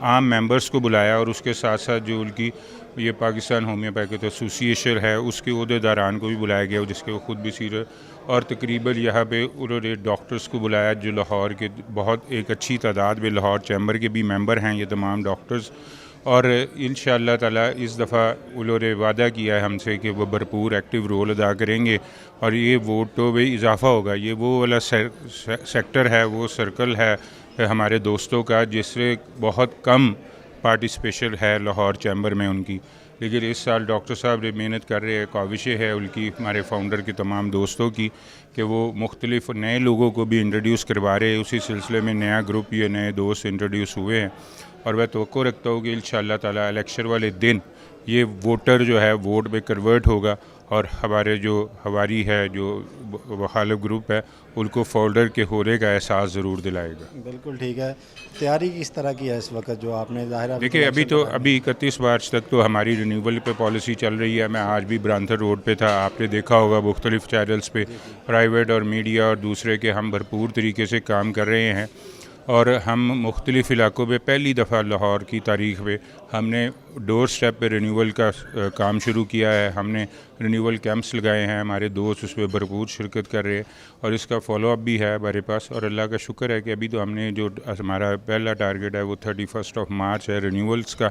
عام ممبرس کو بلایا اور اس کے ساتھ ساتھ جو ان کی یہ پاکستان ہومیوپیتھ ایسوسیشن ہے اس کے عہدیداران کو بھی بلایا گیا جس کے وہ خود بھی سیرے اور تقریباً یہاں پہ انہوں نے ڈاکٹرز کو بلایا جو لاہور کے بہت ایک اچھی تعداد میں لاہور چیمبر کے بھی ممبر ہیں یہ تمام ڈاکٹرز، اور انشاءاللہ تعالی اس دفعہ انہوں نے وعدہ کیا ہے ہم سے کہ وہ بھرپور ایکٹیو رول ادا کریں گے اور یہ ووٹوں میں اضافہ ہوگا۔ یہ وہ والا سیکٹر ہے، وہ سرکل ہے ہمارے دوستوں کا جس سے بہت کم پارٹیسپیشن ہے لاہور چیمبر میں ان کی، لیکن اس سال ڈاکٹر صاحب نے محنت کر رہے ہیں، کاوشیں ہے ان کی ہمارے فاؤنڈر کے تمام دوستوں کی کہ وہ مختلف نئے لوگوں کو بھی انٹروڈیوس کروا رہے ہیں۔ اسی سلسلے میں نیا گروپ یہ نئے دوست انٹروڈیوس ہوئے ہیں اور میں توقع رکھتا ہوں کہ انشاءاللہ تعالی الیکشن والے دن یہ ووٹر جو ہے ووٹ میں کنورٹ ہوگا اور ہمارے جو ہواری ہے جو مخالف گروپ ہے ان کو فولڈر کے ہونے کا احساس ضرور دلائے گا۔ بالکل ٹھیک ہے۔ تیاری کس طرح کی ہے اس وقت جو آپ نے ظاہر دیکھیے ابھی 31 مارچ تک تو ہماری رینیول پہ پالیسی چل رہی ہے۔ میں آج بھی برانتھر روڈ پہ تھا، آپ نے دیکھا ہوگا مختلف چینلز پہ پرائیویٹ اور میڈیا اور دوسرے کے ہم بھرپور طریقے سے کام کر رہے ہیں اور ہم مختلف علاقوں میں پہلی دفعہ لاہور کی تاریخ میں ہم نے ڈور سٹیپ پہ رینیول کا کام شروع کیا ہے۔ ہم نے رینیول کیمپس لگائے ہیں، ہمارے دوست اس میں بھرپور شرکت کر رہے ہیں اور اس کا فالو اپ بھی ہے ہمارے پاس، اور اللہ کا شکر ہے کہ ابھی تو ہم نے جو ہمارا پہلا ٹارگیٹ ہے وہ 31 مارچ ہے رینیولز کا،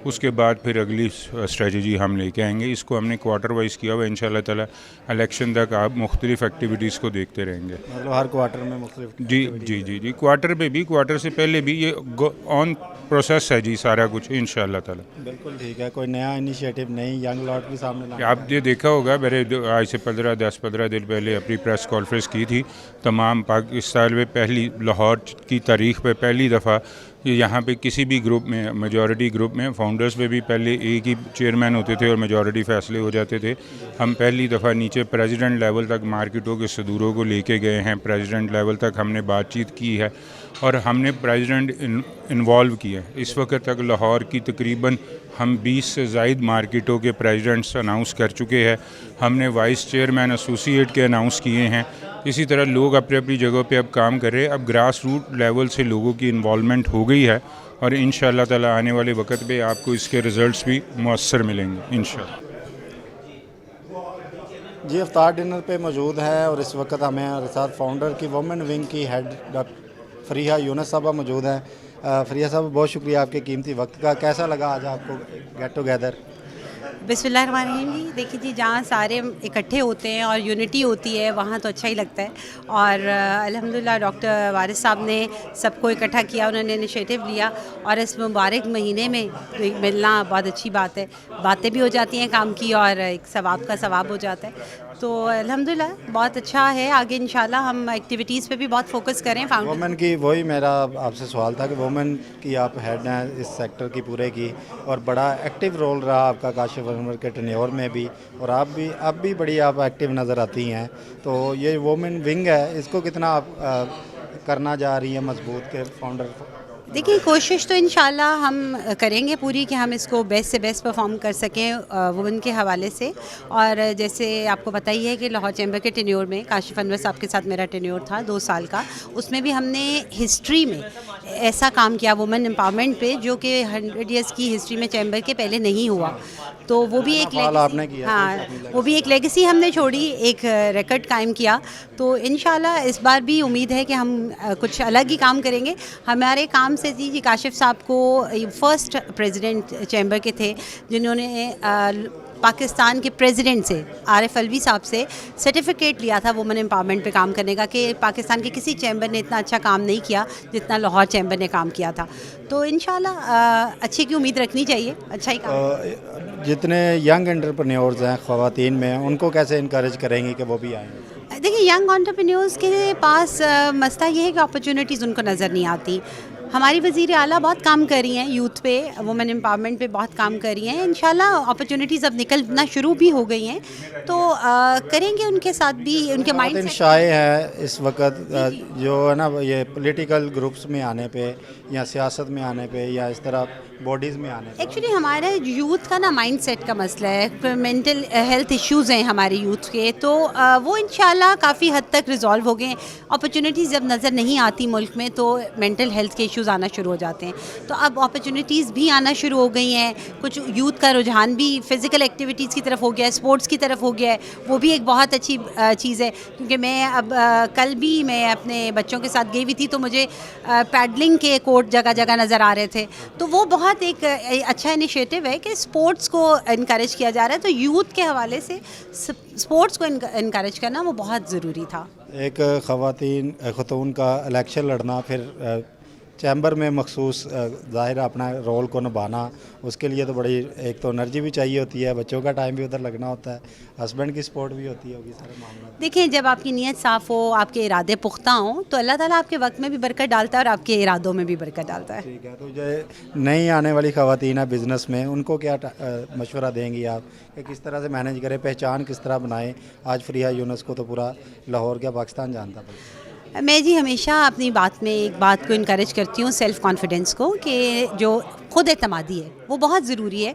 اس کے بعد پھر اگلی اسٹریٹجی ہم لے کے آئیں گے۔ اس کو ہم نے کوارٹر وائز کیا ہوا، انشاءاللہ تعالی الیکشن تک آپ مختلف ایکٹیویٹیز کو دیکھتے رہیں گے۔ مطلب ہر کوارٹر میں مختلف جی کوارٹر پہ بھی، کوارٹر سے پہلے بھی یہ آن پروسیس ہے جی سارا کچھ انشاءاللہ تعالی۔ بالکل ٹھیک ہے۔ کوئی نیا انیشیٹو نئی ینگ لاٹ بھی سامنے لانا؟ آپ نے دیکھا ہوگا میں نے آج سے 10-15 دن پہلے اپنی پریس کانفرنس کی تھی، تمام پاکستان میں پہلی لاہور کی تاریخ میں پہلی دفعہ یہاں پہ کسی بھی گروپ میں میجورٹی گروپ میں فاؤنڈرز میں بھی پہلے ایک ہی چیئرمین ہوتے تھے اور میجورٹی فیصلے ہو جاتے تھے۔ ہم پہلی دفعہ نیچے پریزیڈنٹ لیول تک مارکیٹوں کے صدوروں کو لے کے گئے ہیں، پریزیڈنٹ لیول تک ہم نے بات چیت کی ہے اور ہم نے پریزیڈنٹ انوالو کیا ہے۔ اس وقت تک لاہور کی تقریباً ہم 20 سے زائد مارکیٹوں کے پریزیڈنٹس اناؤنس کر چکے ہیں، ہم نے وائس چیئرمین ایسوسیٹ کے اناؤنس کیے ہیں۔ اسی طرح لوگ اپنے اپنی جگہ پہ اب کام کر رہے ہیں، اب گراس روٹ لیول سے لوگوں کی انوالومنٹ ہو گئی ہے اور انشاءاللہ تعالی آنے والے وقت میں آپ کو اس کے ریزلٹس بھی مؤثر ملیں گے انشاءاللہ۔ جی افطار ڈنر پہ موجود ہے اور اس وقت ہمارے ساتھ فاؤنڈر کی وومن ونگ کی ہیڈ ڈاکٹر فریحہ یونس صاحبہ موجود ہیں۔ فریحہ صاحب بہت شکریہ آپ کے قیمتی وقت کا۔ کیسا لگا آج آپ کو گیٹ ٹوگیدر؟ بسم اللہ الرحمن الرحیم۔ جی دیکھیے جی جہاں سارے اکٹھے ہوتے ہیں اور یونٹی ہوتی ہے وہاں تو اچھا ہی لگتا ہے، اور الحمدللہ ڈاکٹر وارث صاحب نے سب کو اکٹھا کیا، انہوں نے انیشیٹو لیا اور اس مبارک مہینے میں ملنا بہت اچھی بات ہے، باتیں بھی ہو جاتی ہیں کام کی اور ایک ثواب کا ثواب ہو جاتا ہے، تو الحمدللہ بہت اچھا ہے۔ آگے انشاءاللہ ہم ایکٹیویٹیز پہ بھی بہت فوکس کریں۔ وومن کی وہی میرا آپ سے سوال تھا کہ وومن کی آپ ہیڈ ہیں اس سیکٹر کی پورے کی، اور بڑا ایکٹیو رول رہا آپ کا کاشف انور کے ٹینیور میں بھی، اور آپ بھی اب بھی بڑی آپ ایکٹیو نظر آتی ہیں، تو یہ وومن ونگ ہے اس کو کتنا آپ کرنا جا رہی ہیں مضبوط کے فاؤنڈر؟ دیکھیے کوشش تو انشاءاللہ ہم کریں گے پوری کہ ہم اس کو بیسٹ سے بیسٹ پرفارم کر سکیں وومن کے حوالے سے، اور جیسے آپ کو پتہ ہی ہے کہ لاہور چیمبر کے ٹینیور میں کاشف انور صاحب کے ساتھ میرا ٹینیور تھا 2 سال کا، اس میں بھی ہم نے ہسٹری میں ایسا کام کیا وومن امپاورمنٹ پہ جو کہ 100 ایئرس کی ہسٹری میں چیمبر کے پہلے نہیں ہوا، تو وہ بھی ایک وہ بھی ایک لیگیسی ہم نے چھوڑی، ایک ریکارڈ قائم کیا، تو انشاءاللہ اس بار بھی امید ہے کہ ہم کچھ الگ ہی کام کریں گے۔ ہمارے کام سے جی کاشف صاحب کو فرسٹ پریزیڈنٹ چیمبر کے تھے جنہوں نے پاکستان کے پریزیڈنٹ سے عارف الوی صاحب سے سرٹیفکیٹ لیا تھا وومن امپاورمنٹ پہ کام کرنے کا، کہ پاکستان کے کسی چیمبر نے اتنا اچھا کام نہیں کیا جتنا لاہور چیمبر نے کام کیا تھا، تو انشاءاللہ اچھے کی امید رکھنی چاہیے، اچھا ہی کام۔ جتنے ینگ انٹرپرینیورز ہیں خواتین میں، ان کو کیسے انکریج کریں گے کہ وہ بھی آئیں؟ دیکھیے ینگ انٹرپرینیورز کے پاس مسئلہ یہ ہے کہ اپرچونیٹیز ان کو نظر نہیں آتی۔ ہماری وزیر اعلیٰ بہت کام کر رہی ہیں یوتھ پہ، وومن امپاورمنٹ پہ بہت کام کر رہی ہیں، انشاءاللہ اپرچونیٹیز اب نکلنا شروع بھی ہو گئی ہیں، تو کریں گے ان کے ساتھ بھی، ان کے مائنڈ شائع ہے اس وقت جو ہے نا یہ پولیٹیکل گروپس میں آنے پہ یا سیاست میں آنے پہ یا اس طرح باڈیز میں آنے پہ۔ ایکچولی ہمارے یوتھ کا نا مائنڈ سیٹ کا مسئلہ ہے، مینٹل ہیلتھ ایشوز ہیں ہمارے یوتھ کے، تو وہ انشاءاللہ کافی حد تک ریزالو ہو گئے ہیں۔ اپرچونیٹیز جب نظر نہیں آتی ملک میں تو مینٹل ہیلتھ کے ایشوز ایشوز آنا شروع ہو جاتے ہیں. تو اب اپرچونیٹیز بھی آنا شروع ہو گئی ہیں, کچھ یوتھ کا رجحان بھی فزیکل ایکٹیویٹیز کی طرف ہو گیا ہے, اسپورٹس کی طرف ہو گیا ہے, وہ بھی ایک بہت اچھی چیز ہے. کیونکہ میں اب کل بھی میں اپنے بچوں کے ساتھ گئی ہوئی تھی تو مجھے پیڈلنگ کے کورٹ جگہ جگہ نظر آ رہے تھے. تو وہ بہت ایک اچھا انیشیٹو ہے کہ اسپورٹس کو انکریج کیا جا رہا ہے. تو یوتھ کے حوالے سے اسپورٹس کو انکریج کرنا وہ بہت ضروری تھا. ایک خاتون کا الیکشن لڑنا, پھر چیمبر میں مخصوص ظاہر اپنا رول کو نبھانا, اس کے لیے تو بڑی ایک تو انرجی بھی چاہیے ہوتی ہے, بچوں کا ٹائم بھی ادھر لگنا ہوتا ہے, ہسبینڈ کی سپورٹ بھی ہوتی ہوگی سارے معاملات. دیکھیں, جب آپ کی نیت صاف ہو, آپ کے ارادے پختہ ہوں, تو اللہ تعالیٰ آپ کے وقت میں بھی برکت ڈالتا ہے اور آپ کے ارادوں میں بھی برکت ڈالتا ہے. ٹھیک ہے, تو جو نئی آنے والی خواتین ہیں بزنس میں, ان کو کیا مشورہ دیں گی آپ کہ کس طرح سے مینیج کریں, پہچان کس طرح بنائیں؟ آج فریحہ یونس کو تو پورا لاہور کیا پاکستان جانتا تھا. میں جی ہمیشہ اپنی بات میں ایک بات کو انکریج کرتی ہوں, سیلف کانفیڈنس کو, کہ جو خود اعتمادی ہے وہ بہت ضروری ہے.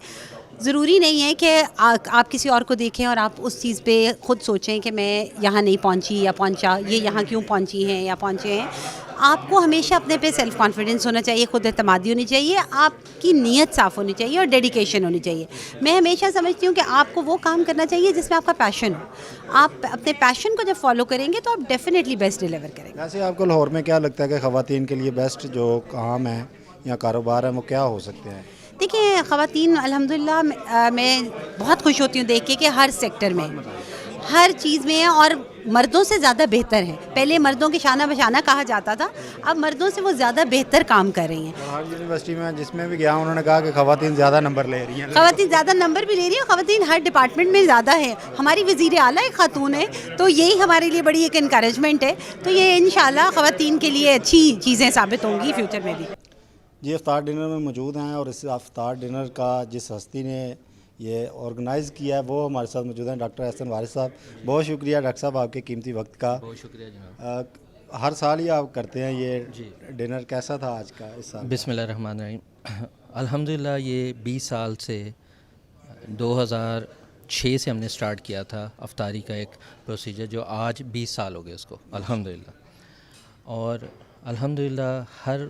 ضروری نہیں ہے کہ آپ کسی اور کو دیکھیں اور آپ اس چیز پہ خود سوچیں کہ میں یہاں نہیں پہنچی یا پہنچا, یہ یہاں کیوں پہنچی ہیں یا پہنچے ہیں. آپ کو ہمیشہ اپنے پہ سیلف کانفیڈنس ہونا چاہیے, خود اعتمادی ہونی چاہیے, آپ کی نیت صاف ہونی چاہیے اور ڈیڈیکیشن ہونی چاہیے. میں ہمیشہ سمجھتی ہوں کہ آپ کو وہ کام کرنا چاہیے جس میں آپ کا پیشن ہو. آپ اپنے پیشن کو جب فالو کریں گے تو آپ ڈیفینیٹلی بیسٹ ڈیلیور کریں گے. ویسے آپ کو لاہور میں کیا لگتا ہے کہ خواتین کے لیے بیسٹ جو کام ہے یا کاروبار ہے وہ کیا ہو سکتے ہیں؟ دیکھیں, خواتین الحمدللہ میں بہت خوش ہوتی ہوں دیکھ کے کہ ہر سیکٹر میں, ہر چیز میں ہیں اور مردوں سے زیادہ بہتر ہیں. پہلے مردوں کے شانہ بشانہ کہا جاتا تھا, اب مردوں سے وہ زیادہ بہتر کام کر رہی ہیں. ہر یونیورسٹی میں جس میں بھی گیا انہوں نے کہا کہ خواتین زیادہ نمبر لے رہی ہیں. خواتین زیادہ نمبر بھی لے رہی ہیں, خواتین ہر ڈپارٹمنٹ میں زیادہ ہیں. ہماری وزیر اعلیٰ ایک خاتون ہے, تو یہی ہمارے لیے بڑی ایک انکریجمنٹ ہے. تو یہ انشاءاللہ خواتین کے لیے اچھی چیزیں ثابت ہوں گی فیوچر میں بھی. جی, افطار ڈنر میں موجود ہیں اور اس افطار ڈنر کا جس ہستی نے یہ آرگنائز کیا ہے وہ ہمارے ساتھ موجود ہیں, ڈاکٹر احسن وارث صاحب. بہت شکریہ ڈاکٹر صاحب آپ کے قیمتی وقت کا. بہت شکریہ جناب. ہر سال ہی آپ کرتے ہیں یہ ڈنر, کیسا تھا آج کا اس سال؟ بسم اللہ الرحمن الرحیم. الحمدللہ یہ 20 سال سے 2006 سے ہم نے سٹارٹ کیا تھا افطاری کا ایک پروسیجر, جو آج 20 سال ہو گئے اس کو الحمدللہ. اور الحمدللہ ہر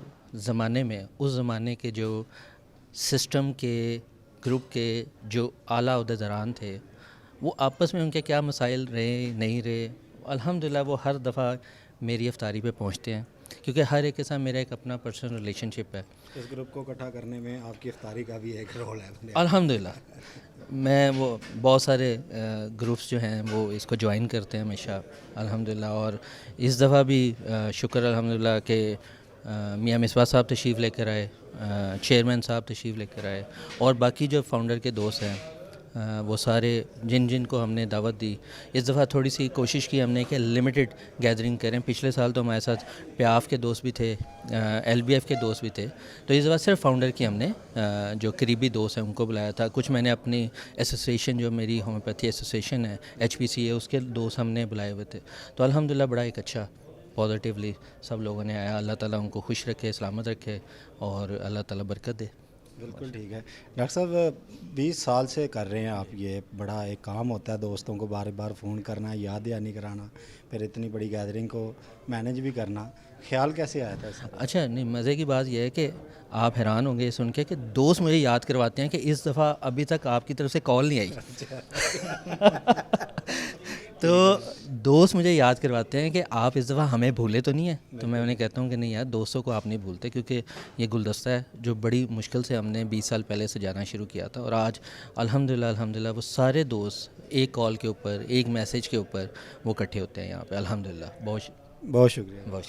زمانے میں اس زمانے کے جو سسٹم کے گروپ کے جو اعلیٰ عہدیداران تھے, وہ آپس میں ان کے کیا مسائل رہے نہیں رہے, الحمدللہ وہ ہر دفعہ میری افطاری پہ پہنچتے ہیں, کیونکہ ہر ایک کے ساتھ میرا ایک اپنا پرسنل ریلیشن شپ ہے. اس گروپ کو اکٹھا کرنے میں آپ کی افطاری کا بھی ایک رول ہے الحمدللہ. میں وہ بہت سارے گروپس جو ہیں وہ اس کو جوائن کرتے ہیں ہمیشہ الحمدللہ. اور اس دفعہ بھی شکر الحمدللہ کہ میاں مصباح صاحب تشریف لے کر آئے, چیئرمین صاحب تشریف لے کر آئے, اور باقی جو فاؤنڈر کے دوست ہیں وہ سارے جن کو ہم نے دعوت دی. اس دفعہ تھوڑی سی کوشش کی ہم نے کہ لمیٹڈ گیدرنگ کریں. پچھلے سال تو ہمارے ساتھ پیاف کے دوست بھی تھے, LBF کے دوست بھی تھے, تو اس دفعہ صرف فاؤنڈر کی ہم نے جو قریبی دوست ہیں ان کو بلایا تھا. کچھ میں نے اپنی ایسوسیشن جو میری ہومیوپیتھی ایسوسیشن ہے HPCA, اس کے دوست ہم نے بلائے ہوئے تھے. تو الحمدللہ بڑا ایک اچھا پازیٹیولی سب لوگوں نے آیا. اللہ تعالیٰ ان کو خوش رکھے, سلامت رکھے, اور اللہ تعالیٰ برکت دے. بالکل ٹھیک ہے ڈاکٹر صاحب, 20 سال سے کر رہے ہیں آپ, یہ بڑا ایک کام ہوتا ہے دوستوں کو بار بار فون کرنا, یاد دہانی کرانا, پھر اتنی بڑی گیدرنگ کو مینیج بھی کرنا. خیال کیسے آیا تھا اس کا؟ اچھا نہیں, مزے کی بات یہ ہے کہ آپ حیران ہوں گے سن کے کہ دوست مجھے یاد کرواتے ہیں کہ اس دفعہ ابھی تک آپ کی طرف سے کال نہیں آئی. تو دوست مجھے یاد کرواتے ہیں کہ آپ اس دفعہ ہمیں بھولے تو نہیں ہیں. تو میں انہیں کہتا ہوں کہ نہیں یار, دوستوں کو آپ نہیں بھولتے, کیونکہ یہ گلدستہ ہے جو بڑی مشکل سے ہم نے 20 سال پہلے سے جانا شروع کیا تھا. اور آج الحمدللہ وہ سارے دوست ایک کال کے اوپر, ایک میسیج کے اوپر وہ اکٹھے ہوتے ہیں یہاں پہ الحمدللہ. بہت شکریہ.